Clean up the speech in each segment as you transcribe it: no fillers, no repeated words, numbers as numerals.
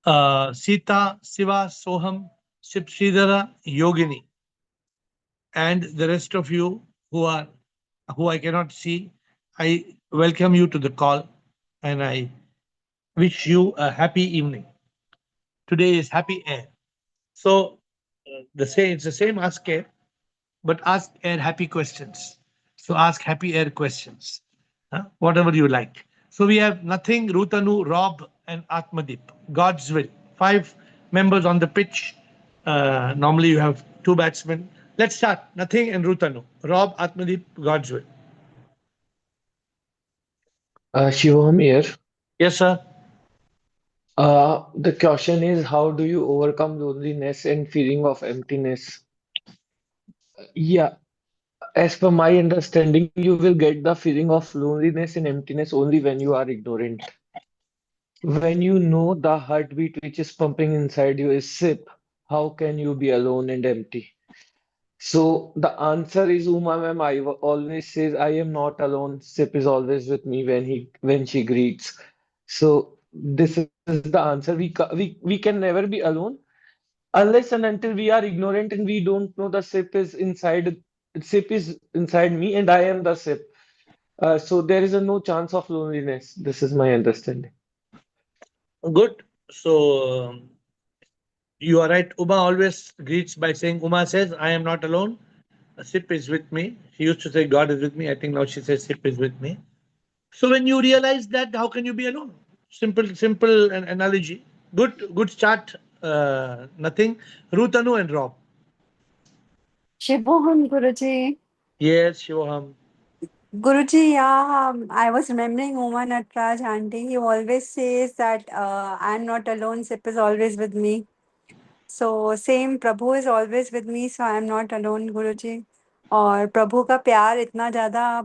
Sita, Siva, Soham, Ship Sridhara, Yogini, and the rest of you who I cannot see. I welcome you to the call, and I wish you a happy evening. Today is Happy Air. So it's the same Ask Air, but Ask Air happy questions. So ask Happy Air questions, whatever you like. So we have Nothing, Rutanu, Rob, and Atmadeep. God's will. Five members on the pitch. Normally you have two batsmen. Let's start. Nothing and Rutanu. Rob, Atmadeep, God's will. Shivam here. Yes, sir. The question is, how do you overcome loneliness and feeling of emptiness? Yeah, as per my understanding, you will get the feeling of loneliness and emptiness only when you are ignorant. When you know the heartbeat which is pumping inside you is sip, how can you be alone and empty? So the answer is Uma ma'am. Always says I am not alone. Sip is always with me when she greets. So this is the answer. We can never be alone unless and until we are ignorant and we don't know the sip is inside me and I am the sip. So there is no chance of loneliness. This is my understanding. Good. So you are right. Uma always greets by saying, Uma says, I am not alone. Sip is with me. She used to say, God is with me. I think now she says, Sip is with me. So when you realize that, how can you be alone? Simple analogy. Good start. Nothing. Rutanu and Rob. Shivoham, Guruji. Yes, Shivoham. Guruji, yeah, I was remembering Uma Natraj auntie. He always says that I'm not alone, Sip is always with me. So same, Prabhu is always with me, so I'm not alone, Guruji. और प्रभु का प्यार इतना ज्यादा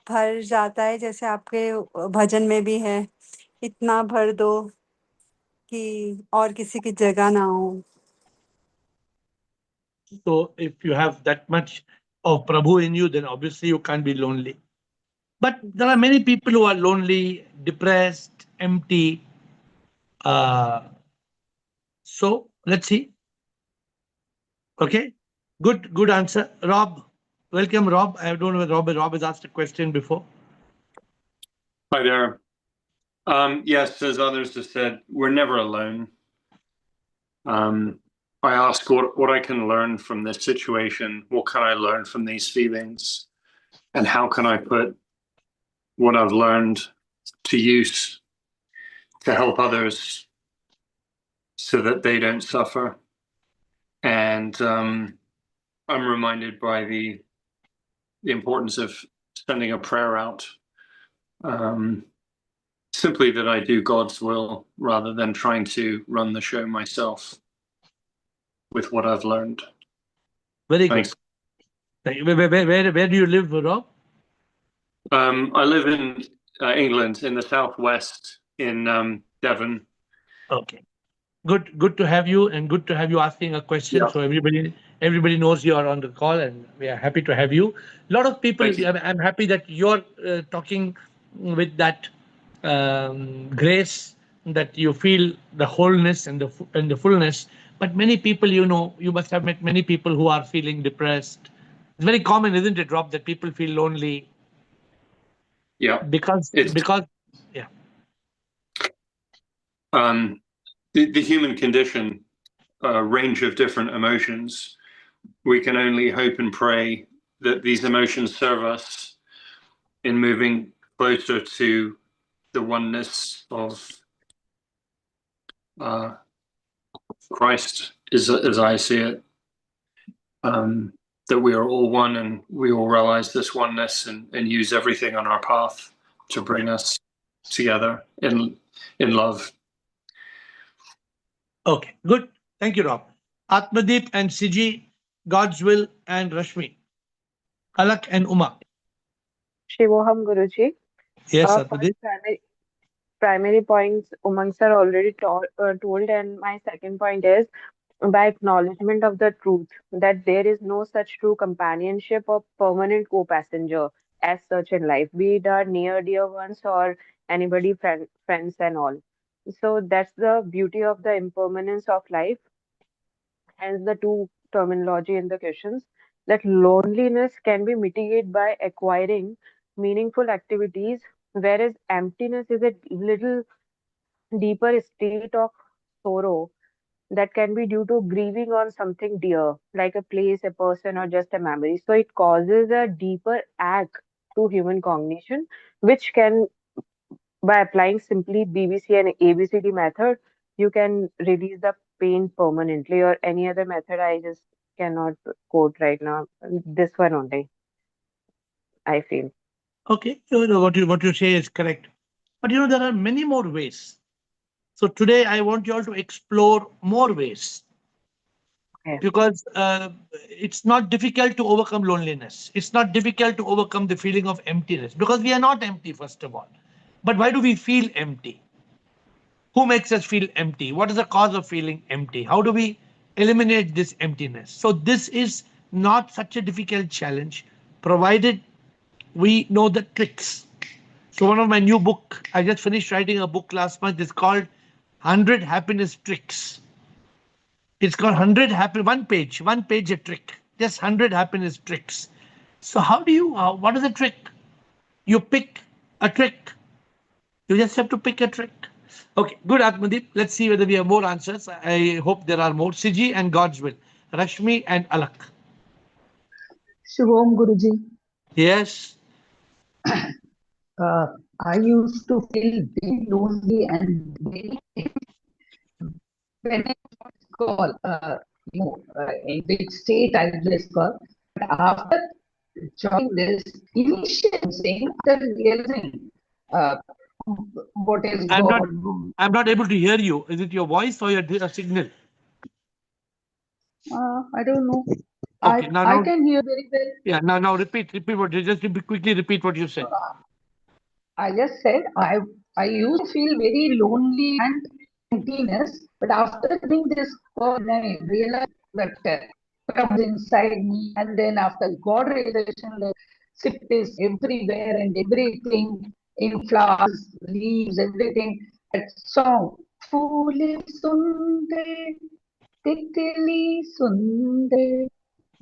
भर जाता है जैसे आपके भजन में भी है, इतना भर दो कि और किसी की जगह ना हो. So if you have that much of Prabhu in you, then obviously you can't be lonely. But there are many people who are lonely, depressed, empty. Uh, so let's see. Okay. Good answer. Rob. Welcome, Rob. I don't know whether Rob has asked a question before. Hi there. Yes, as others have said, we're never alone. I ask what I can learn from this situation. What can I learn from these feelings? And how can I put what I've learned to use to help others so that they don't suffer? And I'm reminded by the importance of sending a prayer out. Simply that I do God's will rather than trying to run the show myself with what I've learned. Very Thanks. good. Where do you live, Rob? I live in England, in the southwest, in Devon. Okay. Good to have you, and good to have you asking a question. Yeah. So everybody knows you are on the call, and we are happy to have you. A lot of people. Thank you. I'm happy that you're talking with that grace, that you feel the wholeness and the fullness. But many people, you must have met many people who are feeling depressed. It's very common, isn't it, Rob, that people feel lonely? Yeah. Because yeah. The human condition, a range of different emotions. We can only hope and pray that these emotions serve us in moving closer to the oneness of Christ, as I see it. That we are all one and we all realize this oneness and use everything on our path to bring us together in love. Okay, good. Thank you, Rob. Atmadeep and Siji, God's will, and Rashmi. Alak and Uma. Shivoham Guruji. Yes, First Atmadeep. primary points Umang sir already told, and my second point is by acknowledgement of the truth that there is no such true companionship or permanent co-passenger as such in life, be it our near dear ones or anybody friends and all. So that's the beauty of the impermanence of life, hence the two terminology in the questions, that loneliness can be mitigated by acquiring meaningful activities, whereas emptiness is a little deeper state of sorrow that can be due to grieving on something dear, like a place, a person, or just a memory. So it causes a deeper ache to human cognition, which can, by applying simply BBC and ABCD method, you can release the pain permanently, or any other method I just cannot quote right now. This one only, I feel. Okay, what you say is correct. But there are many more ways. So today I want you all to explore more ways, Okay. because it's not difficult to overcome loneliness. It's not difficult to overcome the feeling of emptiness, because we are not empty, first of all. But why do we feel empty? Who makes us feel empty? What is the cause of feeling empty? How do we eliminate this emptiness? So, this is not such a difficult challenge, provided we know the tricks. So, one of my new book, I just finished writing a book last month. It's called 100 Happiness Tricks. It's got 100 happy, one page a trick, just 100 happiness tricks. So how do you, what is the trick? You pick a trick. You just have to pick a trick. Okay, good, Atmadeep. Let's see whether we have more answers. I hope there are more. Siji and God's will. Rashmi and Alak. Shubham Guruji, Yes. uh, I used to feel very lonely and very when I call, in which state I just call. But after joining this, initial thing, after realizing uh, what is I'm not God, I'm not able to hear you. Is it your voice or your signal? I don't know. Okay, I can hear very well. yeah, now repeat what you just quickly repeat what you said. I just said I used to feel very lonely and emptiness, but after doing this God, I realized that comes inside me, and then after God realization, the SIP is everywhere and everything in flowers, leaves, everything. That song, Phule Sundar, Titli Sundar,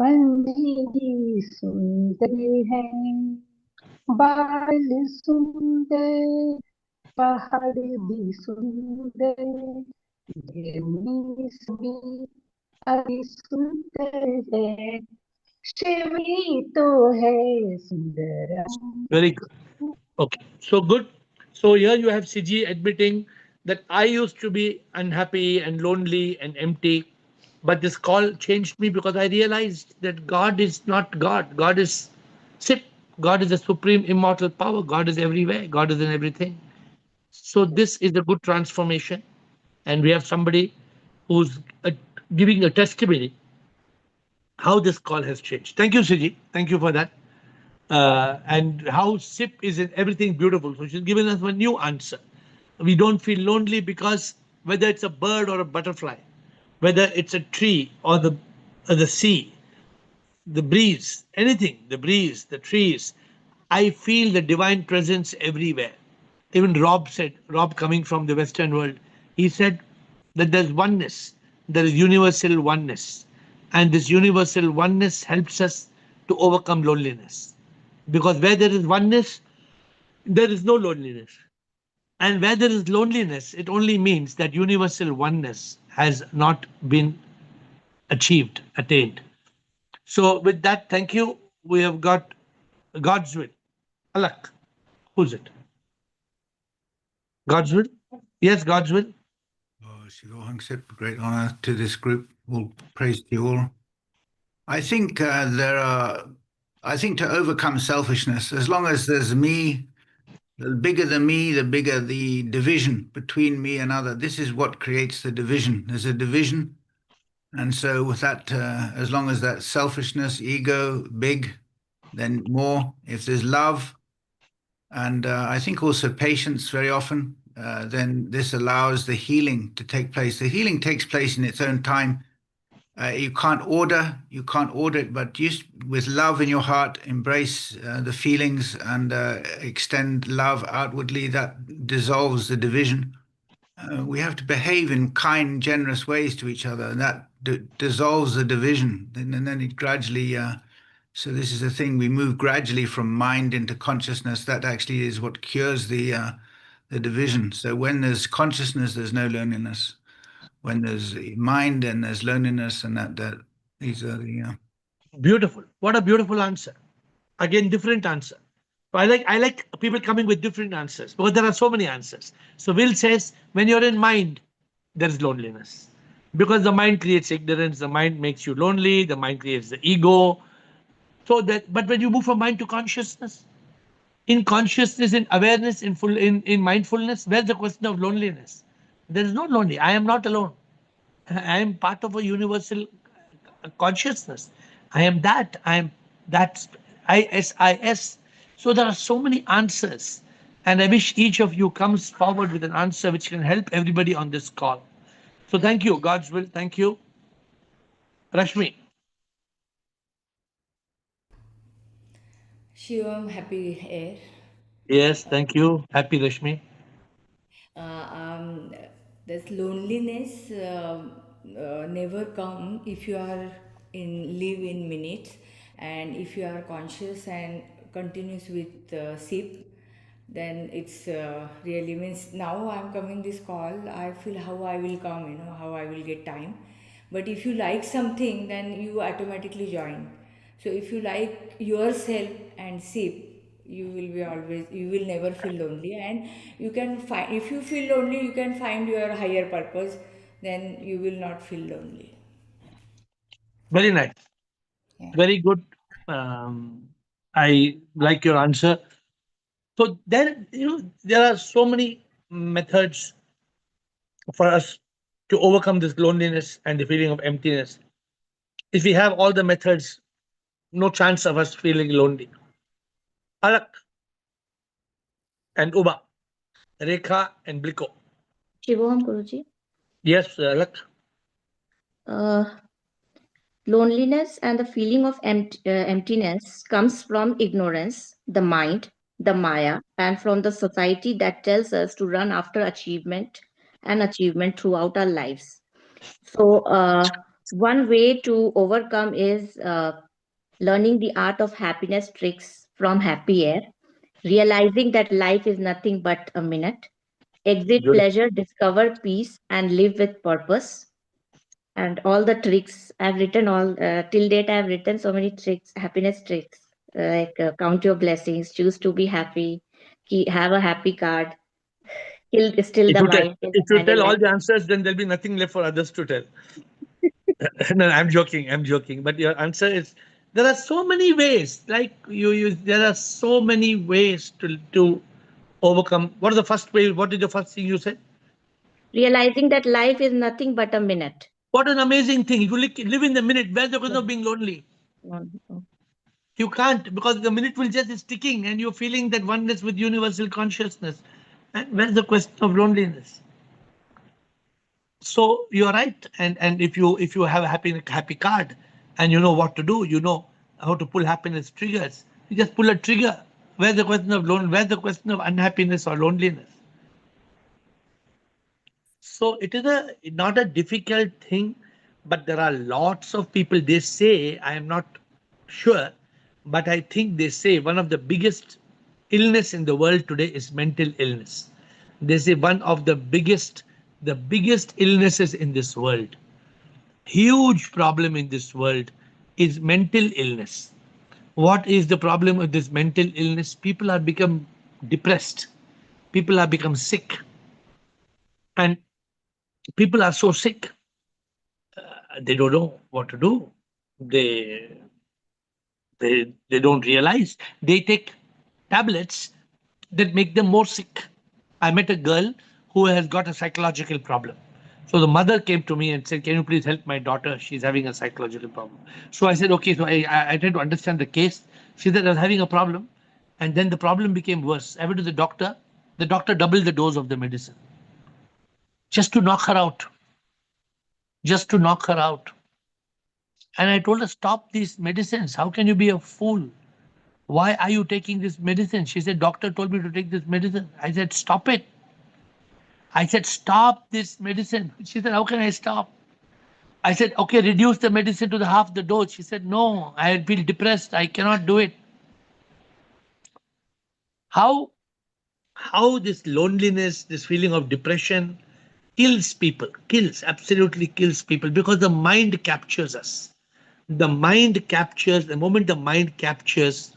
Panji Sundar hai. बाल सुंदर पहाड़ भी सुंदर धरनी भी अति सुंदर है शिवली तो है Sundaram. Very good. Okay, so good. So here you have Siji admitting that I used to be unhappy and lonely and empty, but this call changed me because I realized that God is not God. God is Sip. God is the supreme immortal power. God is everywhere. God is in everything. So this is a good transformation, and we have somebody who's giving a testimony how this call has changed. Thank you, Siji. Thank you for that. And how SIP is in everything beautiful. So she's given us a new answer. We don't feel lonely because whether it's a bird or a butterfly, whether it's a tree or the sea, the breeze, anything, the breeze, the trees, I feel the divine presence everywhere. Even Rob said, Rob coming from the Western world, he said that there's oneness, there is universal oneness. And this universal oneness helps us to overcome loneliness. Because where there is oneness, there is no loneliness. And where there is loneliness, it only means that universal oneness has not been attained. So, with that, thank you. We have got God's will. Alak, who's it? God's will? Yes, God's will. Shivohang Sip, great honor to this group. All praise to you all. I think I think to overcome selfishness, as long as there's me, the bigger the me, the bigger the division between me and other. This is what creates the division. There's a division. And so with that, as long as that selfishness, ego, big, then more. If there's love, and I think also patience very often, then this allows the healing to take place. The healing takes place in its own time. You can't order it, but just with love in your heart, embrace the feelings and extend love outwardly. That dissolves the division. we have to behave in kind, generous ways to each other, and that dissolves the division. And then it gradually, so this is the thing, we move gradually from mind into consciousness. That actually is what cures the division. So when there's consciousness, there's no loneliness. When there's mind, then there's loneliness, and that these are the. Beautiful. What a beautiful answer. Again, different answer. I like people coming with different answers because there are so many answers. So Will says when you're in mind, there is loneliness. Because the mind creates ignorance, the mind makes you lonely, the mind creates the ego. So that but when you move from mind to consciousness, in consciousness, in awareness, in mindfulness, where's the question of loneliness? There is no lonely. I am not alone. I am part of a universal consciousness. I am that. I am that. ISIS. So there are so many answers. And I wish each of you comes forward with an answer which can help everybody on this call. So thank you. God's will. Thank you. Rashmi. Shivam, happy air. Yes, thank you. Happy Rashmi. Uh, um, this loneliness never come if you are in live in minutes, and if you are conscious and continuous with sip, then it's really means now I'm coming this call, I feel how I will come, how I will get time. But if you like something, then you automatically join. So if you like yourself and sip, you will be always, you will never feel lonely, and you can find, if you feel lonely, you can find your higher purpose, then you will not feel lonely. Very nice. Yeah. Very good. I like your answer. So there are so many methods for us to overcome this loneliness and the feeling of emptiness. If we have all the methods, no chance of us feeling lonely. Alak and Uba, Rekha and Bliko. Shivam Guruji. Yes, Alak. Uh, Loneliness and the feeling of emptiness comes from ignorance, the mind, the Maya, and from the society that tells us to run after achievement and achievement throughout our lives. So, one way to overcome is learning the art of happiness tricks from Happy Air, realizing that life is nothing but a minute, exit Good. pleasure, discover peace, and live with purpose. And all the tricks I've written, all till date I've written so many tricks, happiness tricks, like count your blessings, choose to be happy, have a happy card, still If the you tell, mind, kill if the you mind and tell all let the answers, then there'll be nothing left for others to tell. No, I'm joking. I'm joking. But your answer is there are so many ways. Like there are so many ways to overcome. What is the first way? What is the first thing you said? realizing that life is nothing but a minute. What an amazing thing! If you live in the minute, where's the question Yeah. of being lonely? Mm. You can't because the minute will just is ticking, and you're feeling that oneness with universal consciousness. And where's the question of loneliness? So you're right. And if you have a happy card, and you know what to do, you know how to pull happiness triggers. You just pull a trigger. Where's the question of Where's the question of unhappiness or loneliness? So it is not a difficult thing, but there are lots of people. They say, I am not sure, but I think they say one of the biggest illness in the world today is mental illness. They say one of the biggest illnesses in this world, huge problem in this world, is mental illness. What is the problem with this mental illness? People are become depressed. People are become sick, and people are so sick they don't know what to do. They they don't realize they take tablets that make them more sick. I met a girl who has got a psychological problem. So the mother came to me and said, "Can you please help my daughter? She's having a psychological problem." So I said, "Okay." So I tried to understand the case. She said I was having a problem, and then the problem became worse. I went to the doctor. The doctor doubled the dose of the medicine just to knock her out. Just to knock her out. And I told her, "Stop these medicines. How can you be a fool? Why are you taking this medicine?" She said, "Doctor told me to take this medicine." I said, "Stop it." I said, stop this medicine. She said, how can I stop? I said, okay, reduce the medicine to the half the dose. She said, no, I feel depressed. I cannot do it. How this loneliness, this feeling of depression kills people, absolutely kills people, because the mind captures us. The moment the mind captures,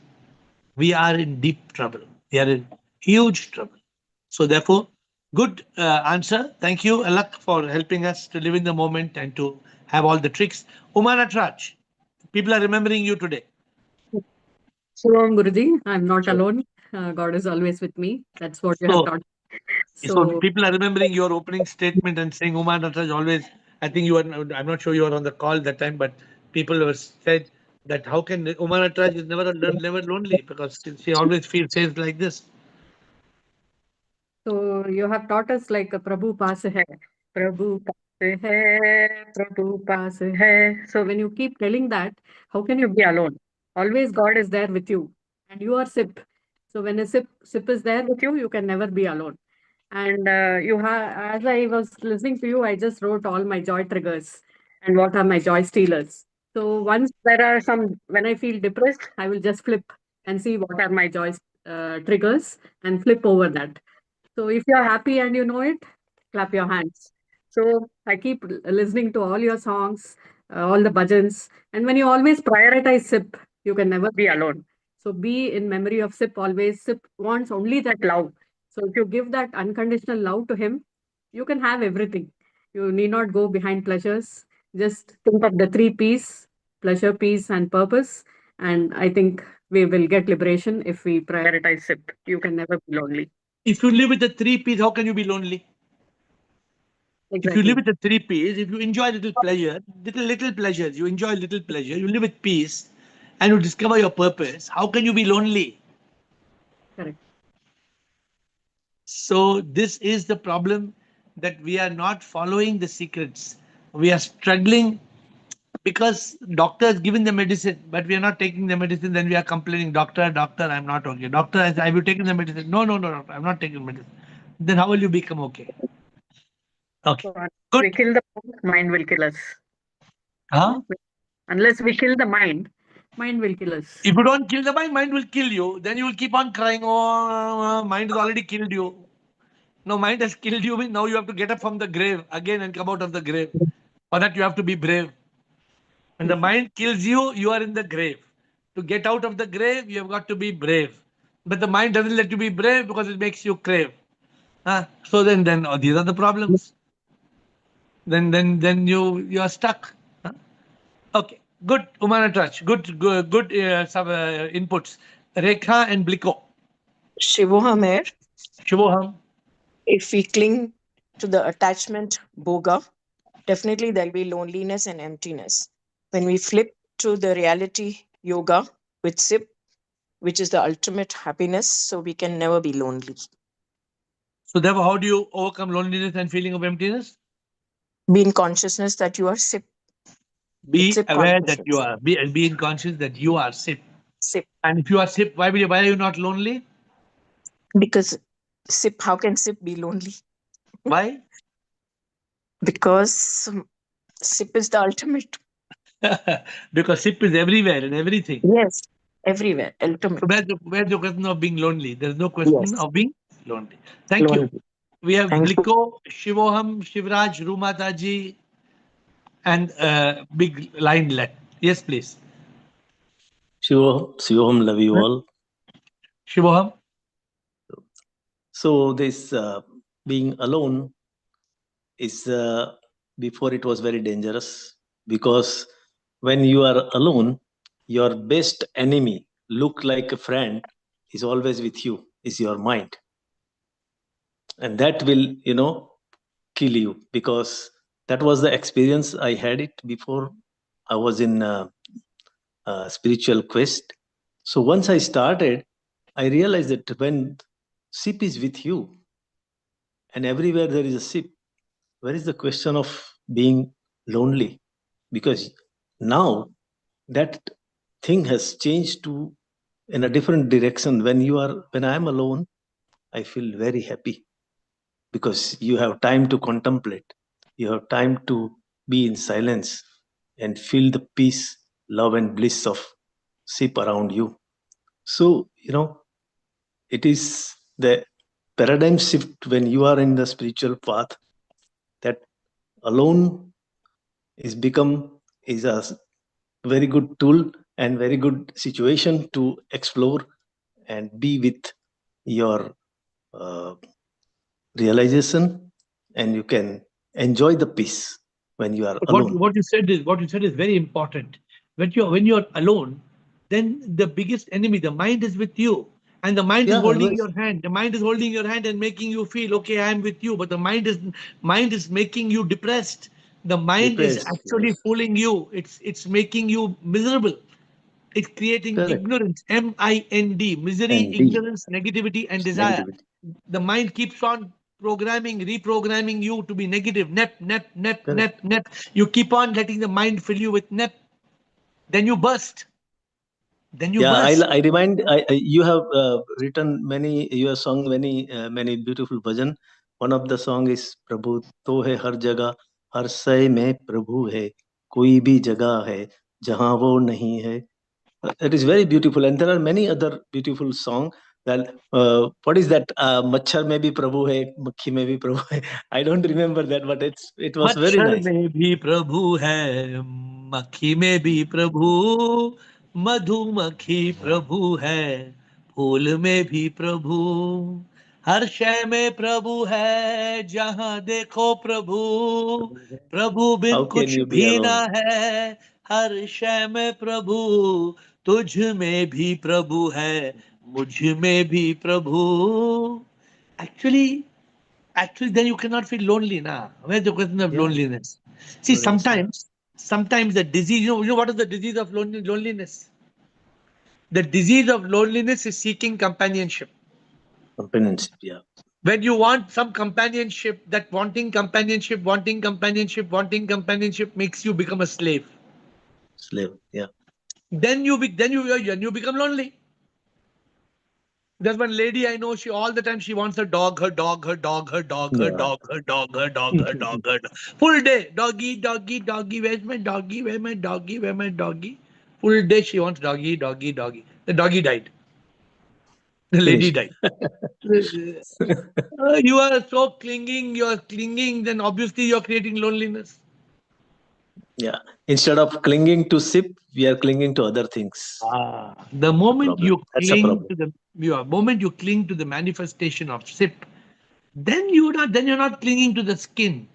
we are in deep trouble. We are in huge trouble. So therefore, good answer. Thank you, Alak, for helping us to live in the moment and to have all the tricks. Umar Raj, people are remembering you today. Shalom, Guruji. I'm not So, alone. God is always with me. That's what you have so, taught. so So, people are remembering your opening statement and saying Umar Raj always. I think you were. I'm not sure you were on the call that time, but people were said that how can Umar Raj is never lonely, because she always feels says like this. so you have taught us like Prabhu paas hai, Prabhu paas hai, Prabhu paas hai. So when you keep telling that, how can you be alone? Always God is there with you, and you are sip. So when a sip is there with you, you can never be alone. And you have, as I was listening to you, I just wrote all my joy triggers and what are my joy stealers. So once there are some, when I feel depressed, I will just flip and see what are my joy triggers and flip over that. So if you're happy and you know it, clap your hands. So I keep listening to all your songs, all the bhajans, and when you always prioritize SIP, you can never be alone. So be in memory of SIP always. SIP wants only that love. So if you give that unconditional love to him, you can have everything. You need not go behind pleasures. Just think of the three P's: pleasure, peace, and purpose. And I think we will get liberation if we prioritize SIP. You can never be lonely. If you live with the three P's, how can you be lonely? If you live Exactly. with the three P's, if you enjoy little pleasure, little pleasures, you enjoy little pleasure, you live with peace, and you discover your purpose, how can you be lonely? Correct. So this is the problem, that we are not following the secrets. We are struggling because doctor has given the medicine, but we are not taking the medicine. Then we are complaining, doctor, I'm not okay. Doctor, have you taken the medicine? No, doctor, I'm not taking medicine. Then how will you become okay? Okay, So unless good. we kill the mind will kill us. Huh? Unless we kill the mind will kill us. If you don't kill the mind, mind will kill you. Then you will keep on crying. Oh, mind has already killed you. No, mind has killed you. Now you have to get up from the grave again and come out of the grave. For that, you have to be brave. When the mind kills you, you are in the grave. To get out of the grave, you have got to be brave. But the mind doesn't let you be brave because it makes you crave. So then these are the problems. Then you are stuck. Huh? Okay, good, Umana Trach. Good some inputs. Rekha and Bliko. Shivoham here. Shubham. If we cling to the attachment boga, definitely there'll be loneliness and emptiness. When we flip to the reality yoga with SIP, which is the ultimate happiness, so we can never be lonely. So therefore, how do you overcome loneliness and feeling of emptiness? Be in consciousness that you are SIP. It's Be SIP aware that you consciousness. are. Be in conscious that you are SIP. SIP. And if you are SIP, why are you not lonely? Because SIP, how can SIP be lonely? Why? Because SIP is the ultimate. Because SIP is everywhere and everything. Yes, everywhere, So ultimate. where's the question of being lonely? There's no question Yes, of being lonely. Thank you. lonely. We have Thank you. Bliko, Shivoham, Shivraj, Rumataji, and big line left. Yes, please. Shivoham, love you all. Shivoham. So this being alone is before it was very dangerous, because when you are alone, your best enemy, look like a friend, is always with you, is your mind, and that will kill you, because that was the experience I had it before I was in spiritual quest. So once I started, I realized that when SIP is with you, and everywhere there is a SIP, where is the question of being lonely? Because now that thing has changed to in a different direction. When I am alone, I feel very happy. because you have time to contemplate. You have time to be in silence and feel the peace, love, and bliss of SIP around you. So, it is the paradigm shift when you are in the spiritual path, that alone is a very good tool and very good situation to explore and be with your uh, realization, and you can enjoy the peace when you are But alone. what you said is very important. When you're alone, then the biggest enemy, the mind, is with you, and the mind is Yeah, holding always your hand. The mind is holding your hand and making you feel okay. I am with you, but the mind is making you depressed. The mind is depressed. actually Yes, fooling you. It's making you miserable. It's creating correct. ignorance, MIND, misery, And D, ignorance, negativity, and desire. negativity. The mind keeps on reprogramming you to be negative. Nep, nep, nep, Correct. nep, nep. You keep on letting the mind fill you with nep. Then you burst. Then you Yeah, burst. I remind you have written many, you have sung many beautiful bhajan. One of the song is Prabhu तो है हर जगह, हर सय में प्रभु है, कोई भी जगह है जहाँ वो नहीं है. It is very beautiful, and there are many other beautiful songs. That what is that? Machhar mein bhi Prabhu hai, makhi mein bhi Prabhu hai. I don't remember that, but it was very मच्छर nice. में भी प्रभु है, मक्खी में भी प्रभु, मधुमक्खी प्रभु है, फूल में भी प्रभु, हर शय में प्रभु है, जहां देखो प्रभु, प्रभु बिन How can कुछ you be भी ना alone? है, हर शय में प्रभु, तुझ में भी प्रभु है, मुझ में भी प्रभु. Actually, then you cannot feel lonely now. Where's the question of Yeah, loneliness? See, no, that's not sometimes the disease, you know what is the disease of loneliness? The disease of loneliness is seeking companionship. companionship. Yeah, When you want some companionship, that wanting companionship makes you become a slave. slave. Yeah, Then you become lonely. There's one lady I know. She all the time she wants her dog, her dog, her dog, her dog, her yeah. dog, her dog, her dog, her dog, her dog. Full day, doggy, doggy, doggy. Where's my doggy? Where's my doggy? Where's my doggy? Full day she wants doggy, doggy, doggy. The doggy died. The lady Finished. died. You are so clinging. You are clinging. Then obviously you are creating loneliness. Yeah. Instead of clinging to SIP, we are clinging to other things. The The moment problem. you That's a cling problem. to moment you cling to the manifestation of SIP, then you're not clinging to the skin.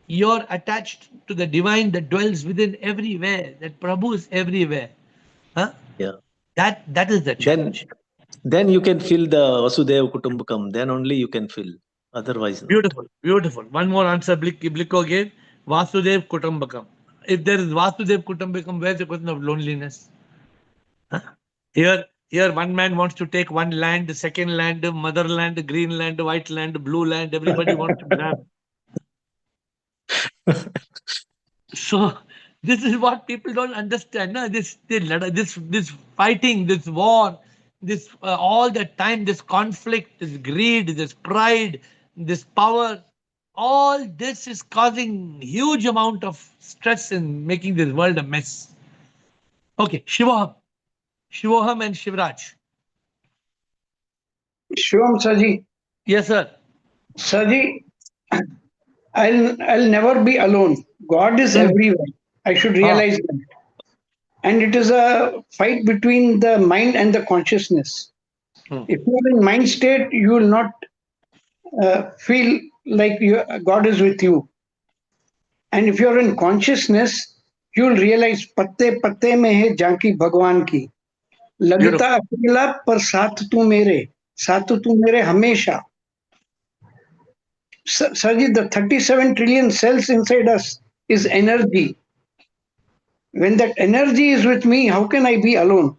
You're attached to the divine that dwells within everywhere. That Prabhu is everywhere. Huh? Yeah. That is the Then challenge. then you can feel the Vasudev Kutumbakam. Then only you can feel. Otherwise not. Beautiful, beautiful. One more answer Bliko gave. Vasudev Kutumbakam. If there is Vasudev Kutumbakam, where's the question of loneliness? Huh? Here one man wants to take one land, the second land, motherland, green land, white land, blue land. Everybody wants to grab. So this is what people don't understand. No? This fighting, this war, this all the time, this conflict, this greed, this pride, this power, all this is causing huge amount of stress and making this world a mess. Okay, Shivoham and Shivraj. Shivam Saji, Yes, sir. Saji, I'll never be alone. God is Hmm. everywhere. I should Ah, realize that. And it is a fight between the mind and the consciousness. hmm. If you are in mind state, you will not feel like God is with you. And if you are in consciousness, you will realize पत्ते पत्ते में है झांकी भगवान की लगता Beautiful. अकेला पर साथ तू मेरे हमेशा. Sarji, the 37 trillion cells inside us is energy. When that energy is with me, how can I be alone?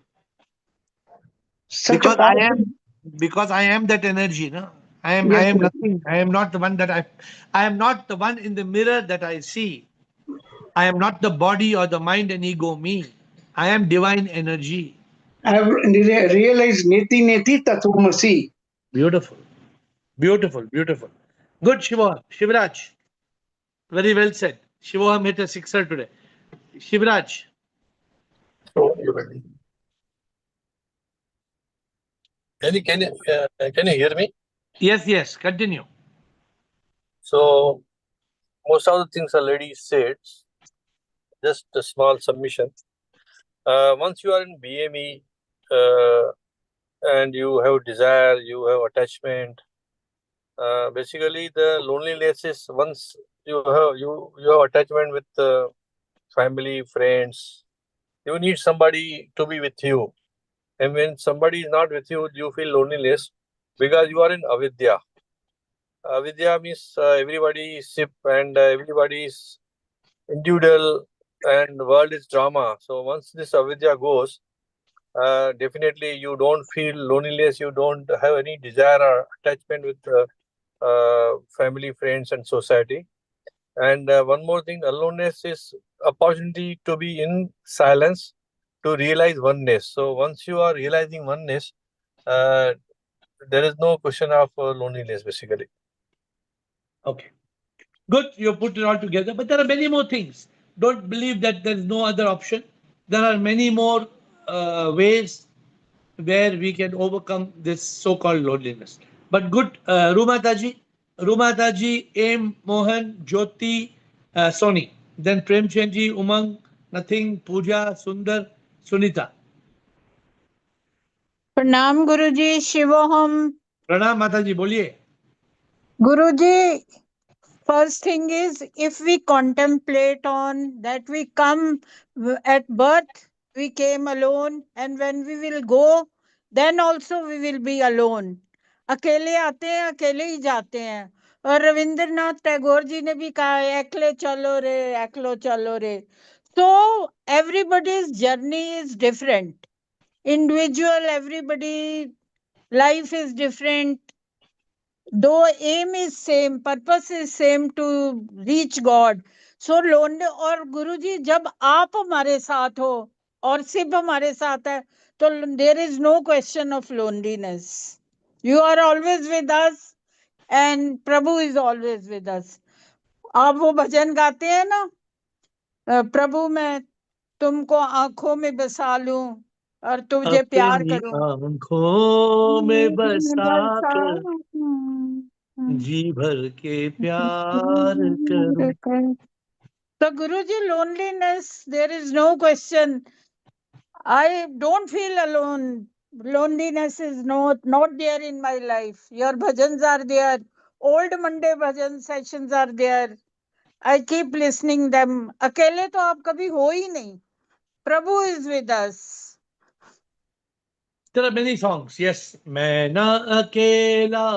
Such a Because I powerful. am because I am that energy. No? I Yes, am sir. nothing. I am not the one that I am not the one in the mirror that I see. I am not the body or the mind and ego me. I am divine energy. I have realized neti neti tatvamasi. Beautiful. Beautiful. Beautiful. Good, Shivraj. Very well said. Shivoham hit a sixer today. Shivraj. So you ready? Can you hear me? Yes. Continue. So most of the things already said. Just a small submission. Once you are in BME and you have desire, you have attachment. Basically, the loneliness is once you have attachment with family, friends. You need somebody to be with you, and when somebody is not with you, you feel loneliness because you are in avidya. Avidya means everybody is sip and everybody is individual and world is drama. So once this avidya goes, definitely you don't feel loneliness. You don't have any desire or attachment with family, friends, and society. And one more thing, aloneness is opportunity to be in silence to realize oneness. So once you are realizing oneness, there is no question of loneliness basically. Okay. Good, you put it all together. But there are many more things. Don't believe that there is no other option. There are many more ways where we can overcome this so-called loneliness. But good, Rumataji, Aim, Mohan, Jyoti, Sony. Then Premchandji, Umang, Nothing, Pooja, Sundar, Sunita. प्रणाम गुरुजी शिवोहम Pranam Mataji, boliye. Guruji, first thing is if we contemplate on that we come at birth, we came alone, and when we will go, then also we will be alone. अकेले आते हैं अकेले ही जाते हैं और रविंद्रनाथ टैगोर जी ने भी कहा है एकले चलो रे so everybody's journey is different, individual, everybody life is different, though aim is same, purpose is same to reach God. So lonely और गुरुजी जब आप हमारे साथ हो और शिव हमारे साथ है तो there is no question of loneliness. You are always with us and Prabhu is always with us. आप वो भजन गाते हैं ना, प्रभु मैं तुमको आंखों में बसा लूं और तुझे प्यार अपनी करूं आंखों में बसा बसा कर जी भर के प्यार करूं. So Guruji, loneliness, there is no question. I don't feel alone. Loneliness is not there in my life. Your bhajans are there. Old Monday bhajan sessions are there. I keep listening them. अकेले तो आप कभी हो ही नहीं. Prabhu is with us. There are many songs. Yes. मैं ना अकेला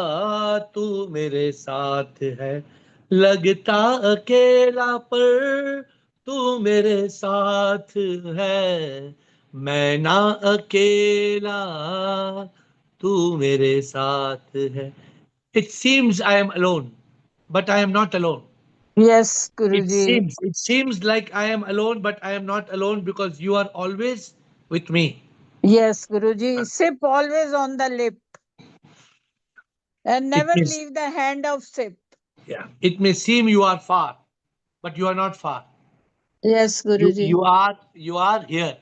तू मेरे साथ है, लगता अकेला पर तू मेरे साथ है. मैं ना अकेला तू मेरे साथ है. It seems I am alone, but I am not alone. Yes, It Guruji. seems like I am alone, but I am not alone because you are always with me. Yes, Guruji. Sip always on the lip and It never means, leave the hand of sip. yeah, it may seem you are far, but you are not far. Yes, Guruji. You are here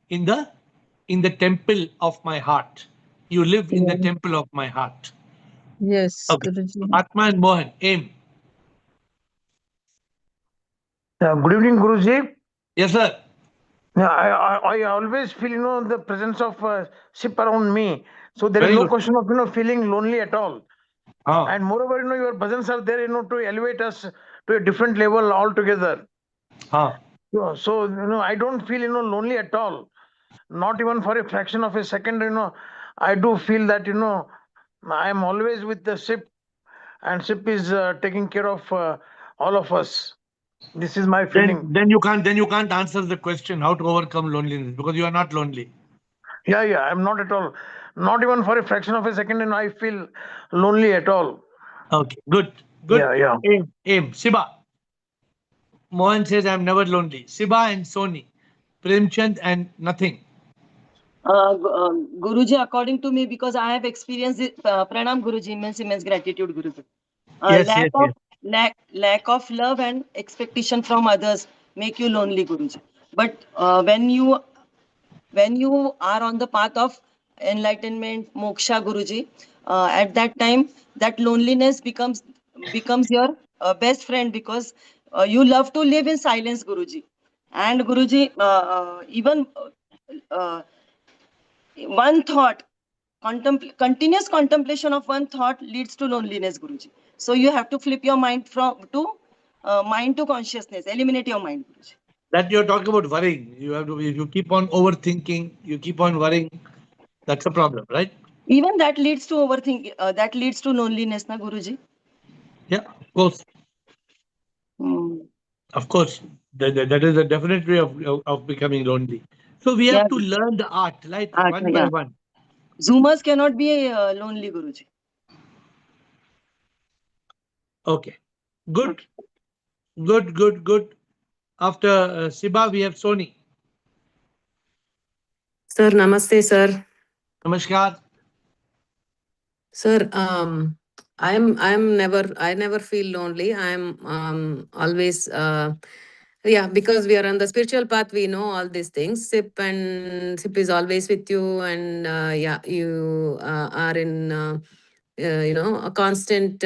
in the temple of my heart. You live in the Yeah. temple of my heart. Yes, Okay. Guruji. Atma and Mohan, aim. Good evening, Guruji. Yes, sir. Yeah, I always feel, the presence of ship around me. So there is Very no good. question of, feeling lonely at all. Ah. And moreover, your bhajans are there, to elevate us to a different level altogether. Ah. So, I don't feel, lonely at all. Not even for a fraction of a second, I do feel that, I am always with the ship and ship is taking care of all of us. This is my feeling. Then you can't answer the question how to overcome loneliness because you are not lonely. Yeah, I'm not at all. Not even for a fraction of a second, I feel lonely at all. Okay, good. Yeah. Aim. Siba. Mohan says I'm never lonely. Siba and Sony. Premchand and Nothing. Guruji, according to me, because I have experienced it, Pranam Guruji, immense gratitude, Guruji. Yes, Lack yes, yes. of lack of love and expectation from others make you lonely, Guruji. But when you are on the path of enlightenment, moksha, Guruji, at that time that loneliness becomes your best friend, because you love to live in silence, Guruji. And Guruji, even uh, one thought, continuous contemplation of one thought leads to loneliness, Guruji. So you have to flip your mind to consciousness, eliminate your mind, Guruji. That you're talking about worrying. You have to, if you keep on overthinking, you keep on worrying, that's a problem, right? Even that leads to overthinking, that leads to loneliness, na, Guruji? Yeah, of course. Of course. That is a definite way of becoming lonely. So we Yeah, have to learn the art, right? One by yeah. one. Zoomers cannot be lonely, Guruji. Okay. Good. Good, good, good. After Siba, we have Sony. Sir, namaste, sir. Namaskar. Sir, I never feel lonely. I'm always, yeah, because we are on the spiritual path, we know all these things. Sip is always with you, and yeah, you are in, a constant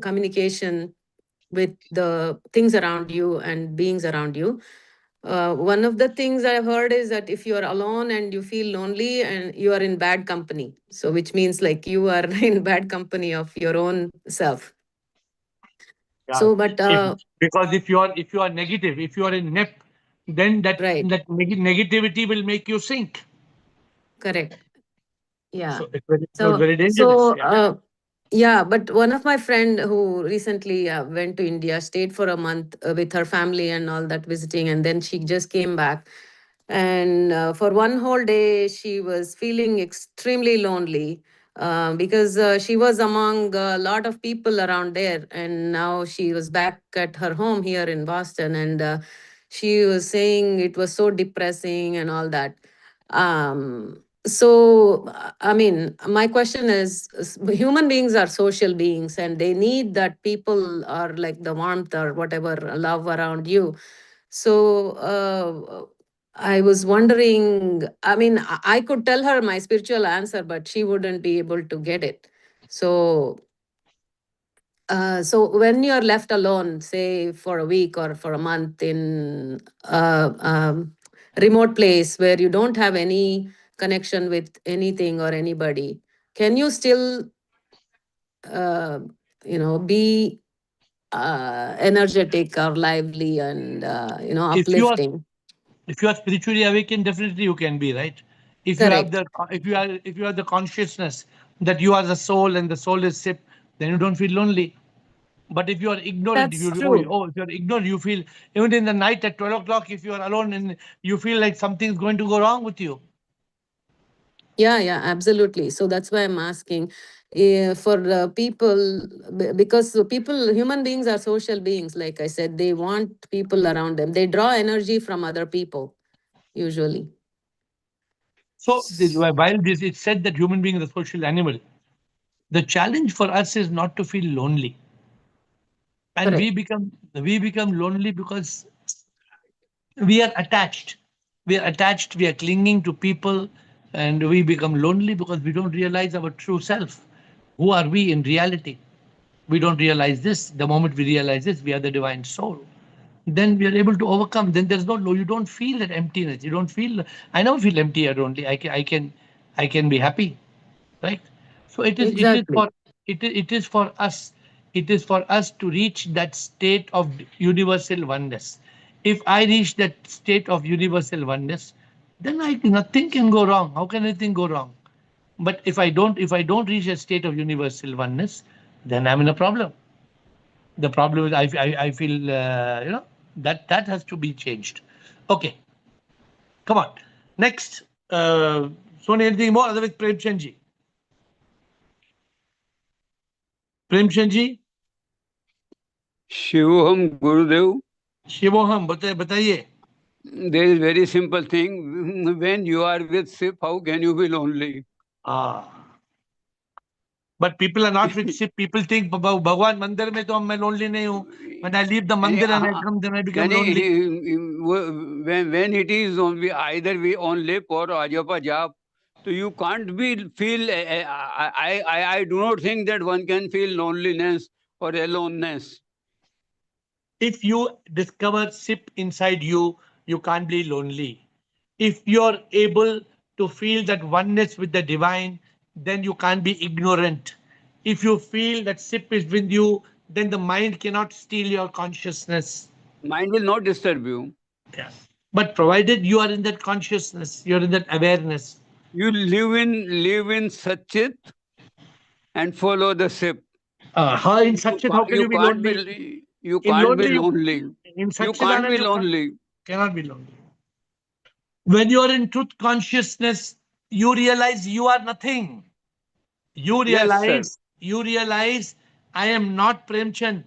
communication with the things around you and beings around you. One of the things I've heard is that if you are alone and you feel lonely and you are in bad company, so which means like you are in bad company of your own self. Yeah. So, but Because if you are negative, if you are in NEP, then negativity will make you sink. correct. Yeah. So it was very dangerous. So Yeah. yeah, but one of my friend who recently went to India, stayed for a month with her family and all that visiting, and then she just came back. And for one whole day, she was feeling extremely lonely because she was among a lot of people around there, and now she was back at her home here in Boston, and she was saying it was so depressing and all that. So, I mean, my question is human beings are social beings and they need that people are like the warmth or whatever, love around you. So, I was wondering, I mean, I could tell her my spiritual answer, but she wouldn't be able to get it. So, so when you're left alone, say for a week or for a month in a remote place where you don't have any connection with anything or anybody, can you still, uh, be energetic or lively and If you are uplifting? if you are spiritually awakened, definitely you can be, right. If you have Correct. the if you have the consciousness that you are the soul and the soul is Sip, then you don't feel lonely. But if you are ignorant, if That's you true. if you're ignorant, you feel even in the night at 12 o'clock. If you are alone and you feel like something's going to go wrong with you. Yeah, absolutely. So that's why I'm asking for people, because people, human beings are social beings. Like I said, they want people around them. They draw energy from other people, usually. So while this it said that human being is a social animal, the challenge for us is not to feel lonely. And Correct. we become lonely because we are attached. We are attached, we are clinging to people, and we become lonely because we don't realize our true self. Who are we in reality? We don't realize this. The moment we realize this, we are the divine soul. Then we are able to overcome. Then there's no, you don't feel that emptiness. You don't feel, I never feel empty or lonely. I can be happy, right. So it is Exactly. for it is for us, it is for us to reach that state of universal oneness. If I reach that state of universal oneness, then nothing can go wrong. How can anything go wrong? But if I don't reach a state of universal oneness, then I'm in a problem. The problem is I feel that has to be changed. Okay, come on. Next, Sony, anything more? Otherwise, Premchandji. Premchand ji शिवोहम गुरुदेव शिवोहम बताइए there is very simple thing when you are with Sip how can you be lonely ah But people are not with ship. People think Bhagwan mandir mein to मैं lonely नहीं हूँ. When I leave the mandir and I come, then I become lonely. When it is either we on lip or ajapa jap, so you can't feel. I do not think that one can feel loneliness or aloneness. If you discover SIP inside you, you can't be lonely. If you're able to feel that oneness with the divine, then you can't be ignorant. If you feel that SIP is with you, then the mind cannot steal your consciousness. Mind will not disturb you. Yes. But provided you are in that consciousness, you're in that awareness. You live in Satchit and follow the SIP. How in Satchit, how can you be lonely? You In can't be lonely, lonely. in You can't Satchidanand, be you lonely. cannot be lonely. When you are in truth consciousness, you realize you are nothing. You Yes, sir. realize I am not Premchand.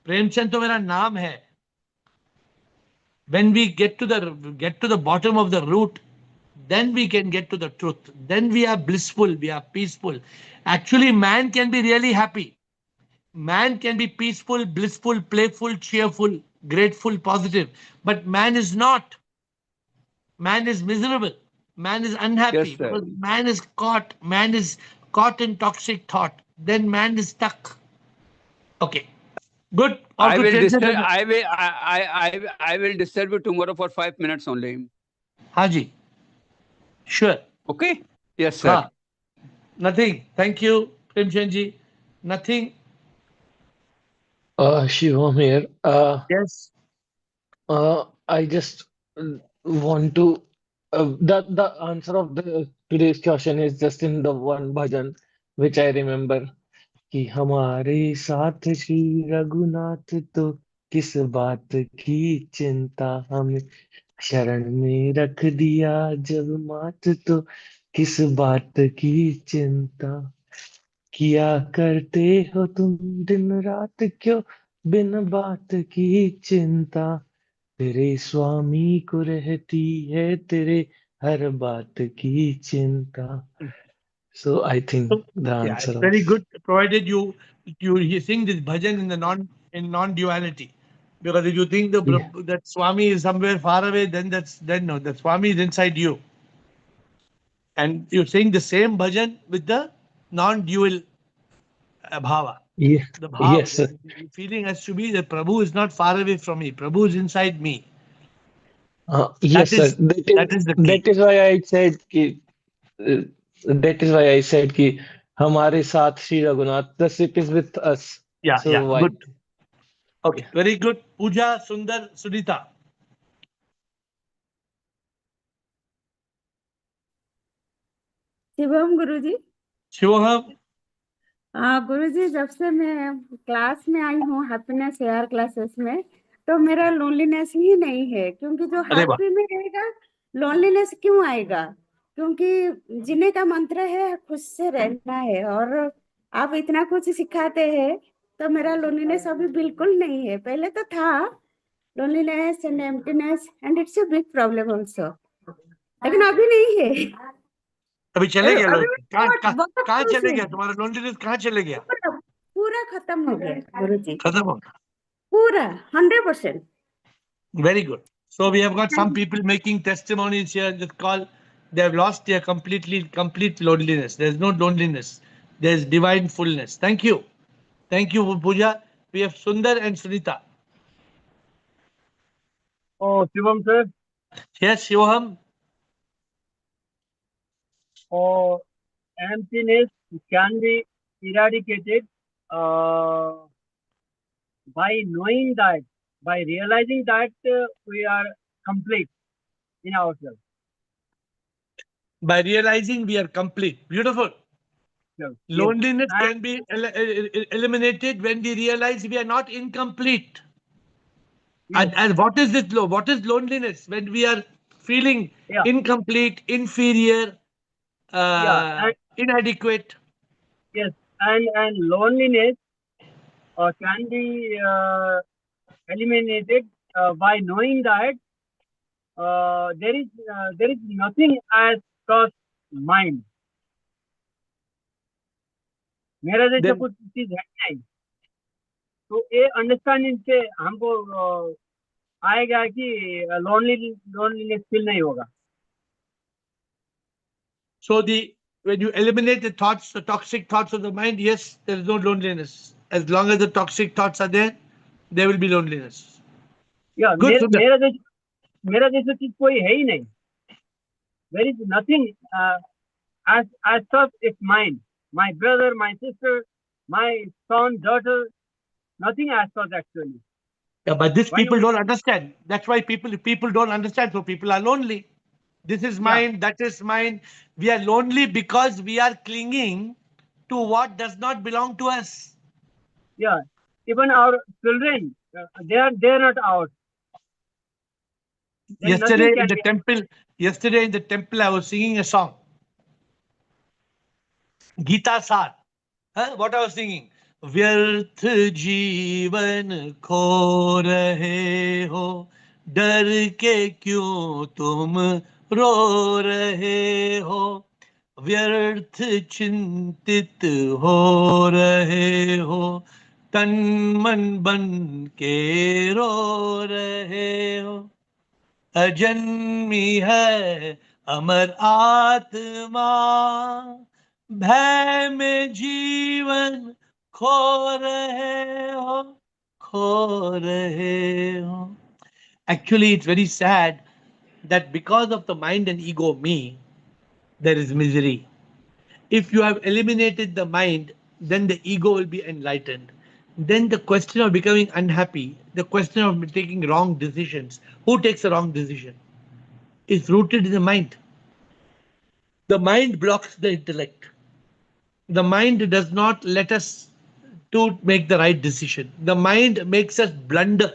Premchand to मेरा नाम है. When we get to the bottom of the root, then we can get to the truth. Then we are blissful, we are peaceful. Actually, man can be really happy. Man can be peaceful, blissful, playful, cheerful, grateful, positive. But man is not. Man is miserable. Man is unhappy Yes, sir. because man is caught in toxic thought. Then man is stuck. Okay. Good. All I good. will Tension disturb. doesn't- I will disturb you tomorrow for 5 minutes only. Haji. Sure. Okay. Yes, sir. Ha. Nothing. Thank you, Premchandji. Nothing. Shivam here. Yes. I just want to the answer of the today's question is just in the one bhajan which I remember कि हमारे साथ श्री रघुनाथ तो किस बात की चिंता हमें शरण में रख दिया जब मात तो किस बात की चिंता किया करते हो तुम दिन रात क्यों बिन बात की चिंता तेरे स्वामी को रहती है तेरे हर बात की चिंता. So I think the Yeah, it's answer very of good, provided you sing this bhajan in non-duality. Because if you think yeah. that Swami is somewhere far away, then no, the Swami is inside you. And you sing the same bhajan with the non-dual bhava. Yeah. The bhav, Yes, sir. the feeling has to be that Prabhu is not far away from me. Prabhu is inside me. Yes, sir. That is the key. That is why I said कि that is why I said कि हमारे साथ Shri Raghunath the ship is with us. Yeah, So yeah, why? good. Okay, very good. Pooja, Sundar, Sudita. Shivam Guruji. Shivoham. गुरुजी, जब से मैं class में आई हूँ happiness AR classes में, तो मेरा लोनलीनेस ही नहीं है. क्योंकि जो अरे वाह. हैप्पी में रहेगा, लोनलीनेस क्यों आएगा? क्योंकि जीने का मंत्र है खुद से रहना है. और आप इतना कुछ सिखाते हैं, तो मेरा लोनलीनेस अभी बिल्कुल नहीं है. पहले तो था loneliness and emptiness, and it's a big problem also, लेकिन अभी नहीं है. अभी चले गया अभी लोग. कहाँ खुश चले हूँ. गया तुम्हारा लोनलीनेस? कहाँ चले गया? पूरा खत्म हो गया गुरुजी. खत्म हो गया. पूरा 100%. Very good. So we have got some people making testimonies here in this call. They have lost their complete loneliness. There's no loneliness. There's divine fullness. Thank you. Thank you, Pooja. We have Sundar and Sunita. Oh, Shivam sir. Yes, Shivoham. Oh, emptiness can be eradicated by knowing that, by realizing that we are complete in ourselves. By realizing we are complete. Beautiful. Yes. Loneliness can be eliminated when we realize we are not incomplete. Yes. And what is this? What is loneliness? When we are feeling incomplete, inferior, inadequate. Yes, and loneliness can be eliminated by knowing that there is nothing as cross mind. मेरा जैसा then कुछ चीज है नहीं, तो ये understanding से हमको आएगा कि लोनलीनेस फील नहीं होगा. so when you eliminate the thoughts, the toxic thoughts of the mind, yes, there is no loneliness. As long as the toxic thoughts are there will be loneliness. या Good, Sundar. मेरा जैसा चीज कोई है ही नहीं. There is nothing as such. It's mine, my brother, my sister, my son, daughter. Nothing as such actually. Yeah, but this When people we, don't understand. That's why people don't understand. So people are lonely. This is yeah, mine, that is mine. We are lonely because we are clinging to what does not belong to us. yeah. Even our children, they are not ours. Then Yesterday nothing in can the be. temple, yesterday in the temple, I was singing a song, Gita Sar. What I was singing? व्यर्थ जीवन खो रहे हो, डर के क्यों तुम रो रहे हो, व्यर्थ चिंतित हो रहे हो, तन मन बन के रो रहे हो, अजन्मी है अमर आत्मा, भय में जीवन खो रहे हो, खो रहे हो. Actually, it's very sad that because of the mind and ego, me, there is misery. If you have eliminated the mind, then the ego will be enlightened. Then the question of becoming unhappy, the question of taking wrong decisions, who takes a wrong decision, is rooted in the mind. The mind blocks the intellect. The mind does not let us to make the right decision. The mind makes us blunder.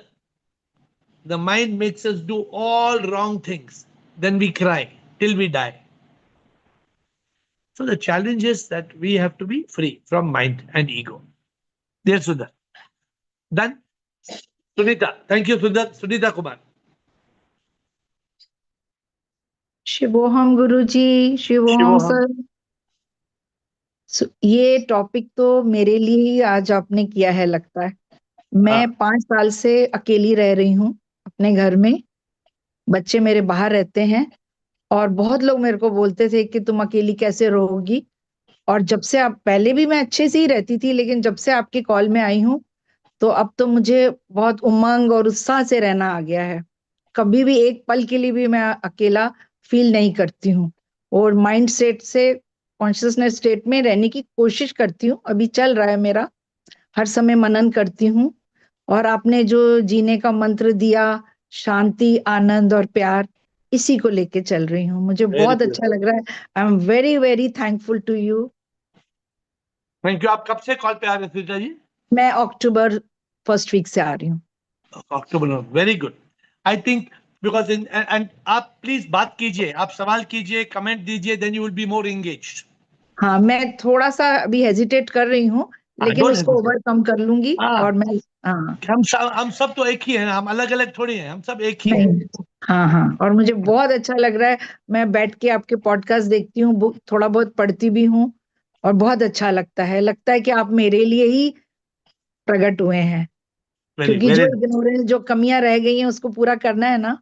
The mind makes us do all wrong things. Then we cry till we die. So the challenge is that we have to be free from mind and ego. Dear Sundar. Done? Sunita. Thank you, Sundar. Sunita Kumar. Shivoham Guruji, Shivoham Shivoham. Sir. ये topic तो मेरे लिए ही आज आपने किया है लगता है. मैं 5 साल से अकेली रह रही हूँ अपने घर में. बच्चे मेरे बाहर रहते हैं और बहुत लोग मेरे को बोलते थे कि तुम अकेली कैसे रहोगी. और जब से आप, पहले भी मैं अच्छे से ही रहती थी, लेकिन जब से आपकी कॉल में आई हूँ तो अब तो मुझे बहुत उमंग और उत्साह से रहना आ गया है. कभी भी एक पल के लिए भी मैं अकेला फील नहीं करती हूँ और माइंड सेट से कॉन्शियसनेस स्टेट में रहने की कोशिश करती हूँ. अभी चल रहा है मेरा, हर समय मनन करती हूँ. और आपने जो जीने का मंत्र दिया, शांति, आनंद और प्यार, इसी को लेके चल रही हूँ. मुझे Very बहुत good. अच्छा लग रहा है. I am very very thankful to you. Thank you. आप कब से कॉल पे आ रहे हैं सुनीता जी? मैं अक्टूबर फर्स्ट वीक से आ रही हूँ. October. Very good. I think because in and आप प्लीज बात कीजिए, आप सवाल कीजिए, कमेंट दीजिए, then you will be more engaged. हाँ, मैं थोड़ा सा अभी हेजिटेट कर रही हूँ, लेकिन डोंट उसको हेजिटेट. ओवरकम कर लूंगी. और मैं, हाँ, हम सब तो एक ही है ना, हम अलग अलग थोड़ी हैं, हम सब एक ही नहीं, हैं. हाँ हाँ, और मुझे बहुत अच्छा लग रहा है. मैं बैठ के आपके पॉडकास्ट देखती हूँ, थोड़ा बहुत पढ़ती भी हूँ और बहुत अच्छा लगता है. लगता है कि आप मेरे लिए ही प्रकट हुए हैं, वेरी क्योंकि जो वेरी. इग्नोरेंस, जो कमियां रह गई हैं उसको पूरा करना है ना.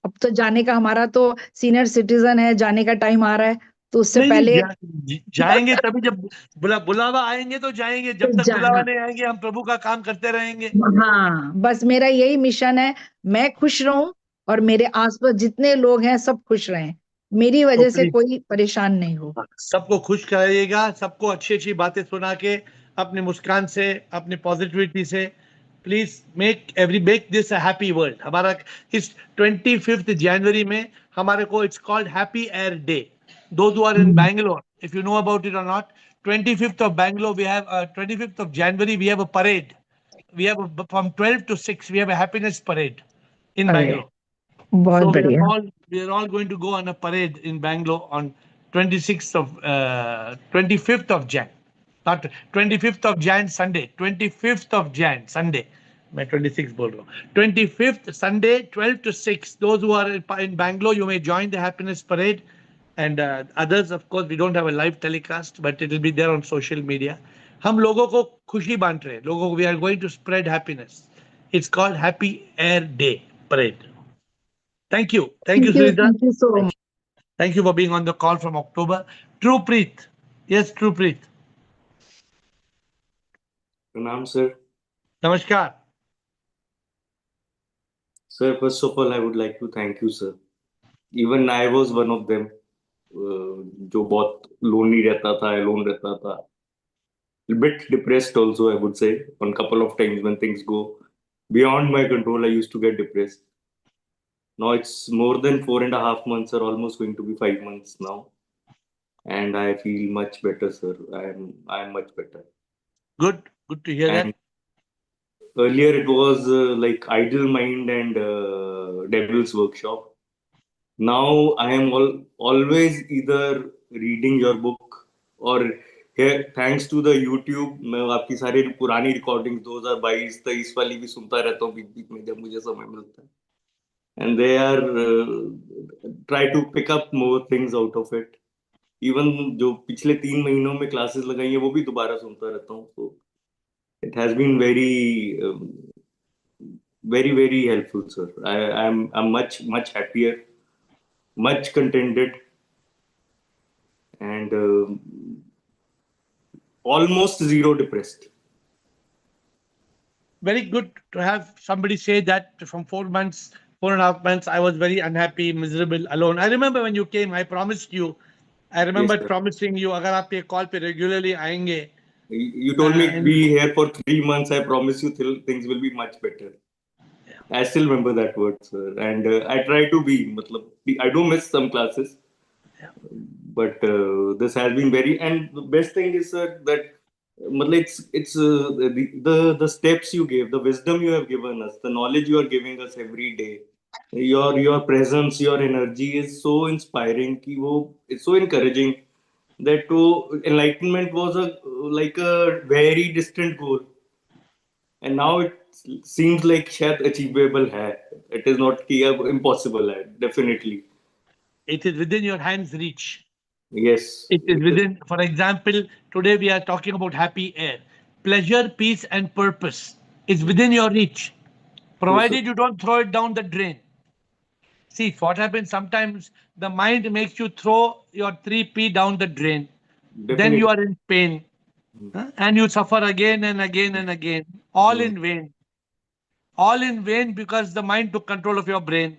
अब तो जाने का, हमारा तो सीनियर सिटीजन है, जाने का टाइम आ रहा है, तो उससे नहीं नहीं पहले जाएंगे तभी, जब बुलावा आएंगे तो जाएंगे, जब तक बुलावा जाना. नहीं आएंगे हम प्रभु का काम करते रहेंगे. हाँ, बस मेरा यही मिशन है, मैं खुश रहूं और मेरे आसपास जितने लोग हैं सब खुश रहें, मेरी तो वजह से प्लीज कोई परेशान नहीं हो. सबको खुश कराइएगा, सबको अच्छी अच्छी बातें सुना के, अपनी मुस्कान से, अपनी पॉजिटिविटी से. Please make this a happy world. हमारा इस 25th जनवरी में हमारे को it's called happy air day. Those who are in Bangalore, if you know about it और not, 25th of Bangalore we have 25th of January we have a parade. We have from 12 to 6 we have a happiness parade in अरे Bangalore. बहुत So बढ़िया. we are all going to go on a parade in Bangalore on 26th of 25th of Jan, not 25th of Jan Sunday, 25th of Jan Sunday. मैं 26 बोल रहा हूँ. 25th Sunday 12 to 6. Those who are in Bangalore, you may join the happiness parade, and others, of course, we don't have a live telecast, but it will be there on social media. हम लोगों को खुशी बांट रहे हैं, लोगों को, we are going to spread happiness. It's called Happy Air Day Parade. Thank you. Thank you, Sridhar. Thank you so much. Thank you for being on the call from October. True Preet. Yes, True Preet. Pranam, sir. Namaskar. Sir, first of all, I would like to thank you, sir. Even I was one of them, जो बहुत lonely रहता था, alone रहता था. A bit depressed also, I would say. On couple of times when things go beyond my control, I used to get depressed. Now it's more than 4.5 months, or almost going to be 5 months now, and I feel much better, sir. I am much better. Good. Good to hear that. And earlier it was like idle mind and devil's workshop. Now I am always either reading your book or here, thanks to the YouTube, मैं आपकी सारी पुरानी recording 2022 23 वाली भी सुनता रहता हूँ बीच बीच में जब मुझे समय मिलता है. And they are try to pick up more things out of it. Even जो पिछले 3 महीनों में क्लासेस लगाई हैं वो भी दोबारा सुनता रहता हूँ. So it has been very helpful, sir. I'm much happier, much contented, and almost zero depressed. Very good to have somebody say that from 4 months, 4.5 months, I was very unhappy, miserable, alone. I remember when you came, I promised you. I remember Yes, sir. promising you, अगर आप ये call पे regularly आएंगे. You told me be here for 3 months. I promise you things will be much better. I still remember that word, sir. And I try to be. मतलब, I do miss some classes. But this has been very. And the best thing is, sir, that मतलब it's the steps you gave, the wisdom you have given us, the knowledge you are giving us every day. Your presence, your energy is so inspiring. कि वो it's so encouraging that enlightenment was like a very distant goal, and now it seems like शायद achievable है. It is not कि अब impossible है. Definitely. It is within your hands reach. Yes. It is within, for example, today we are talking about happy air. Pleasure, peace, and purpose is within your reach, provided you don't throw it down the drain. See, what happens sometimes, the mind makes you throw your 3P down the drain. Then you Definitely. are in pain, and you suffer again and again and again, all in vain. All in vain because the mind took control of your brain.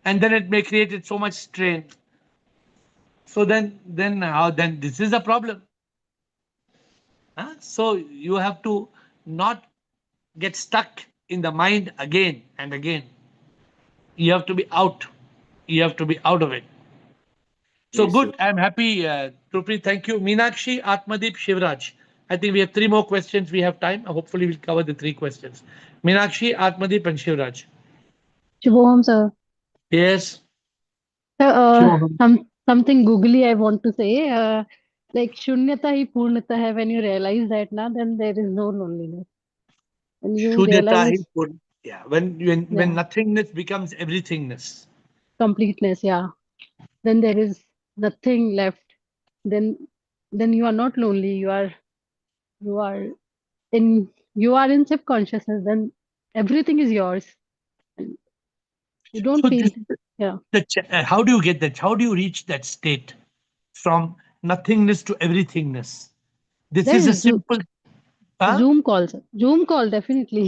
And then it may create it so much strain. So then this is a problem. So you have to not get stuck in the mind again and again. You have to be out. You have to be out of it. So Yes, good. sir. I'm happy, Trupri. Thank you. Meenakshi, Atmadeep, Shivraj. I think we have 3 more questions. We have time. Hopefully, we'll cover the 3 questions. Meenakshi, Atmadeep, and Shivraj. Shubham, sir. Yes. Sir, Shubham. something googly I want to say. Like Shunyata hi Purnata hai. When you realize that, na, then there is no loneliness. When you Shunyata hi realize, purna. Yeah. When yeah, nothingness becomes everythingness. completeness, yeah, then there is nothing left. Then, then you are not lonely. You are you are in subconsciousness. Then everything is yours. And you don't So feel, this, yeah. how do you get that? How do you reach that state from nothingness to everythingness? This There is a is simple. Huh? Zoom calls. Zoom call, definitely.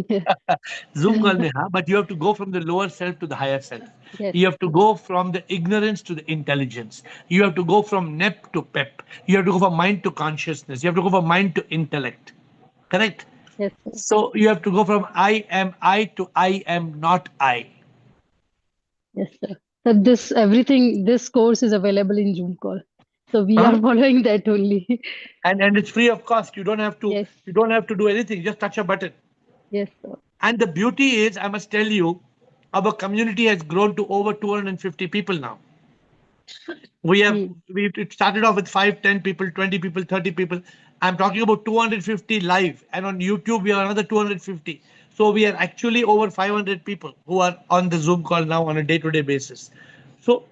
Zoom call mein, but you have to go from the lower self to the higher self. Yes. You have to go from the ignorance to the intelligence. You have to go from NEP to PEP. You have to go from mind to consciousness. You have to go from mind to intellect. Correct? Yes, sir. So you have to go from I am I to I am not I. Yes, sir. So this course is available in Zoom call. So we are Huh? following that only. And it's free of cost. You don't have to. Yes. You don't have to do anything. Just touch a button. Yes, sir. And the beauty is, I must tell you, our community has grown to over 250 people now. We it started off with 5, 10 people, 20 people, 30 people. I'm talking about 250 live, and on YouTube we have another 250. So we are actually over 500 people who are on the Zoom call now on a day-to-day basis. So,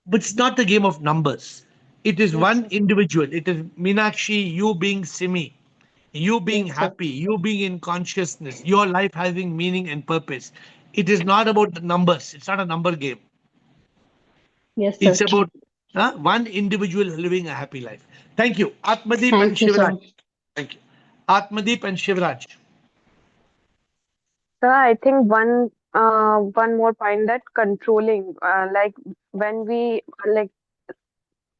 but it's not the game of numbers. It is Yes, one sir. individual. It is Meenakshi, you being Simi, you being Yes, sir. happy, you being in consciousness, your life having meaning and purpose. It is not about the numbers. It's not a number game. Yes, It's sir. about one individual living a happy life. Thank you. Atmadeep and Thank you, Shivraj. sir. Thank you. Atmadeep and Shivraj. So I think one more point, that controlling, like when we like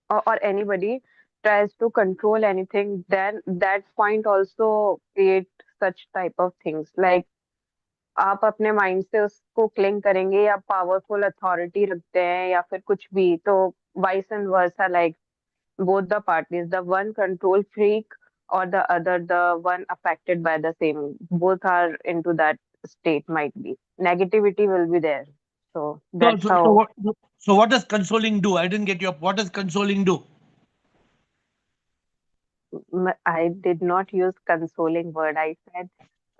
or anybody tries to control anything, then that point also create such type of things. Like आप अपने mind से उसको cling करेंगे या powerful authority रखते हैं या फिर कुछ भी, तो vice and versa, like both the parties, the one control freak or the other, the one affected by the same, both are into that state, might be. Negativity will be there. So So, that's so, how so, what, so what does consoling do? I didn't get you up. What does consoling do? I did not use consoling word. I said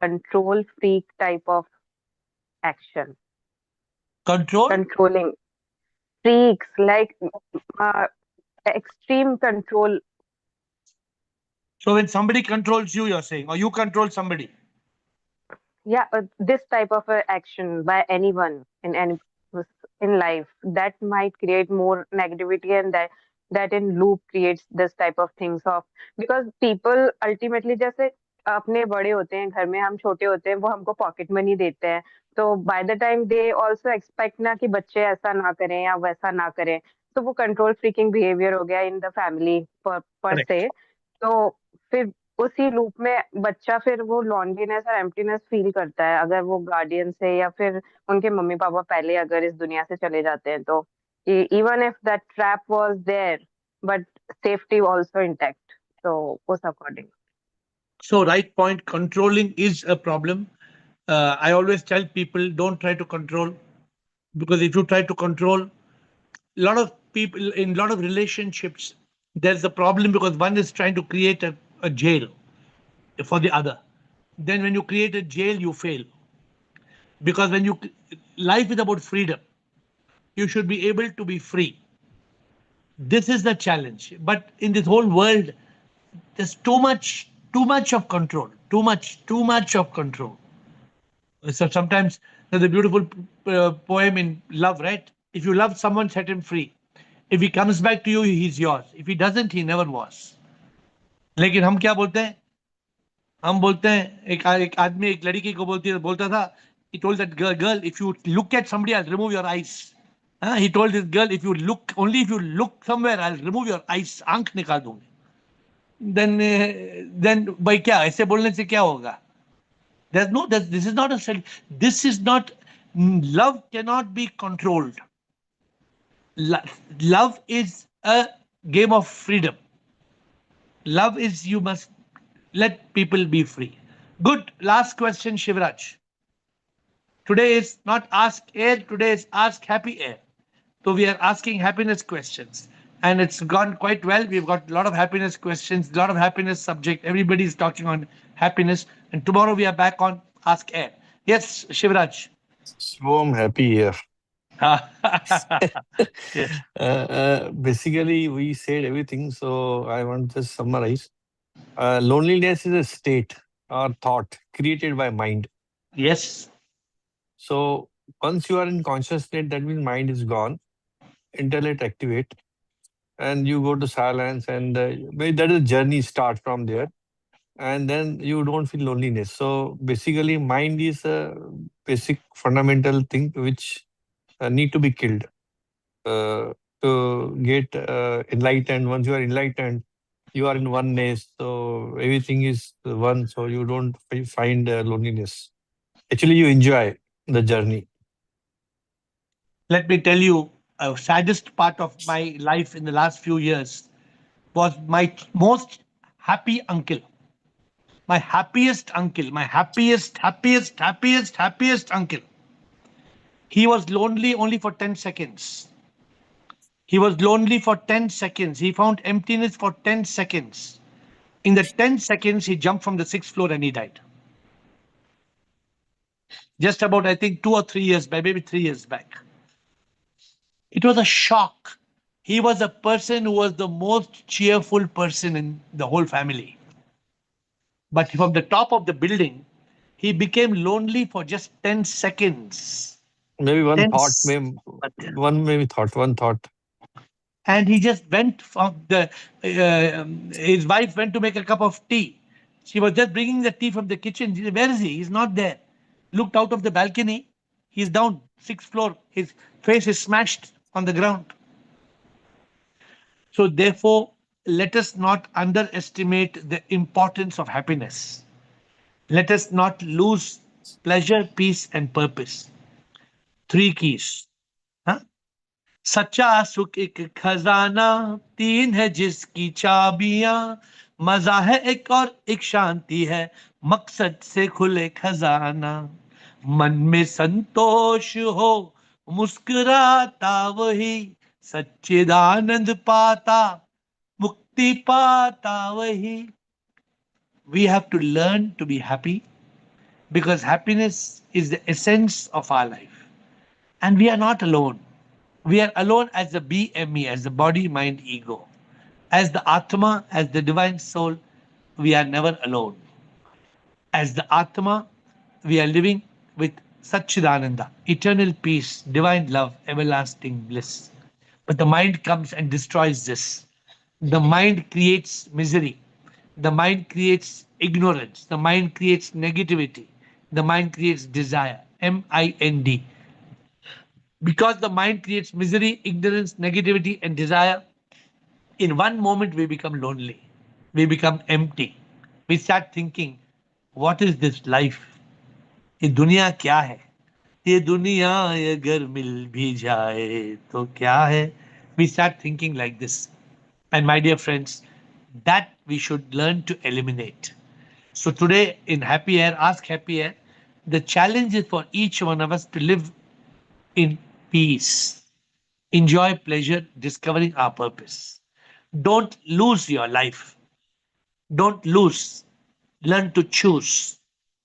control freak type of action. Control? Controlling freaks, like uh, extreme control. So when somebody controls you, you're saying, or you control somebody. Yeah, this type of action by anyone in any in life, that might create more negativity, and that in loop creates this type of things of, because people ultimately, जैसे अपने बड़े होते हैं घर में, हम छोटे होते हैं, वो हमको पॉकेट मनी देते हैं, तो by the time they also expect ना कि बच्चे ऐसा ना करें या वैसा ना करें, तो वो कंट्रोल फ्रीकिंग बिहेवियर हो गया इन द फैमिली पर Correct. से। तो फिर उसी लूप में बच्चा फिर वो लॉन्लीनेस और एम्प्टीनेस फील करता है, अगर वो गार्डियन से या फिर उनके मम्मी पापा पहले अगर इस दुनिया से चले जाते हैं, तो even if that trap was there, but safety also intact, तो उस according. So right point, controlling is a problem. I always tell people don't try to control, because if you try to control, a lot of people in a lot of relationships, there's a problem because one is trying to create a jail for the other. Then when you create a jail, you fail, because when you life is about freedom. You should be able to be free. This is the challenge. But in this whole world, there's too much of control, too much of control. So sometimes there's a beautiful poem in love, right? If you love someone, set him free. If he comes back to you, he's yours. If he doesn't, he never was. लेकिन हम क्या बोलते हैं? हम बोलते हैं एक आदमी एक लड़की को बोलता था, he told that girl, if you look at somebody, I'll remove your eyes. He told this girl, if you look somewhere, I'll remove your eyes. आंख निकाल दूंगी. Then भाई क्या ऐसे बोलने से क्या होगा? This is not this is not, love cannot be controlled. Love is a game of freedom. Love is, you must let people be free. Good. Last question, Shivraj. Today is not Ask Air, today is Ask Happy Air. So we are asking happiness questions. And it's gone quite well. We've got a lot of happiness questions, a lot of happiness subject. Everybody is talking on happiness. And tomorrow we are back on Ask Air. Yes, Shivraj. So I'm happy here. Yes. Basically, we said everything. So I want to just summarize. Loneliness is a state or thought created by mind. Yes. So once you are in conscious state, that means mind is gone, intellect activate, and you go to silence, and that is journey start from there, and then you don't feel loneliness. So basically, mind is a basic fundamental thing which need to be killed to get enlightened. Once you are enlightened, you are in oneness. So everything is one. So you don't find loneliness. Actually, you enjoy the journey. Let me tell you, a saddest part of my life in the last few years was my most happy uncle. My happiest uncle, my happiest uncle. He was lonely only for 10 seconds. He was lonely for 10 seconds. He found emptiness for 10 seconds. In the 10 seconds, he jumped from the sixth floor and he died. Just about, I think, 2 or 3 years back, maybe 3 years back. It was a shock. He was a person who was the most cheerful person in the whole family. But from the top of the building, he became lonely for just 10 seconds. Maybe one 10 thought, one thought. And he just went from the his wife went to make a cup of tea. She was just bringing the tea from the kitchen. She said, where is he? He's not there. Looked out of the balcony. He's down 6th floor. His face is smashed on the ground. So therefore, let us not underestimate the importance of happiness. Let us not lose pleasure, peace, and purpose. 3 keys. Huh? सच्चा सुख एक खजाना, 3 है जिसकी चाबियां, मजा है एक और एक शांति है, मकसद से खुले खजाना, मन में संतोष हो, मुस्कुराता वही सच्चिदानंद पाता, मुक्ति पाता वही. We have to learn to be happy because happiness is the essence of our life. And we are not alone. We are alone as the BME, as the body, mind, ego. As the Atma, as the divine soul, we are never alone. As the Atma, we are living with Satchidananda, eternal peace, divine love, everlasting bliss. But the mind comes and destroys this. The mind creates misery. The mind creates ignorance. The mind creates negativity. The mind creates desire. MIND. Because the mind creates misery, ignorance, negativity, and desire, in one moment we become lonely. We become empty. We start thinking, what is this life? ये दुनिया क्या है? ये दुनिया अगर मिल भी जाए तो क्या है? We start thinking like this. And my dear friends, that we should learn to eliminate. So today in Happy Air, Ask Happy Air, the challenge is for each one of us to live in peace. Enjoy pleasure, discovering our purpose. Don't lose your life. Don't lose. Learn to choose.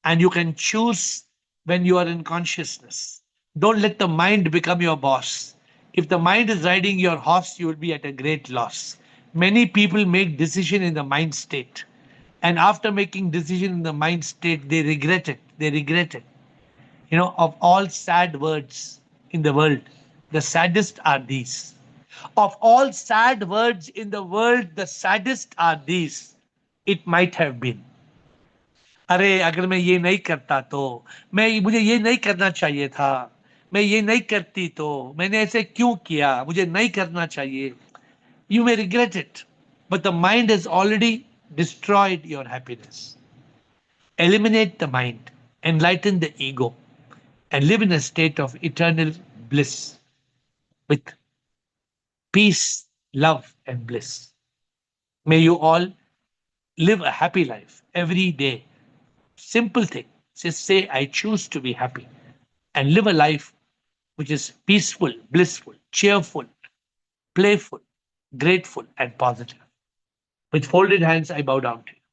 And you can choose when you are in consciousness. Don't let the mind become your boss. If the mind is riding your horse, you will be at a great loss. Many people make decision in the mind state. And after making decision in the mind state, they regret it. They regret it. You know, of all sad words in the world, the saddest are these. Of all sad words in the world, the saddest are these. It might have been. अरे अगर मैं ये नहीं करता तो मैं मुझे ये नहीं करना चाहिए था मैं ये नहीं करती तो मैंने ऐसे क्यों किया मुझे नहीं करना चाहिए you may regret it but the mind has already destroyed your happiness eliminate the mind enlighten the ego and live in a state of eternal bliss with peace love and bliss may you all live a happy life every day simple thing just say I choose to be happy and live a life which is peaceful, blissful, cheerful, playful, grateful, and positive. With folded hands, I bow down to you.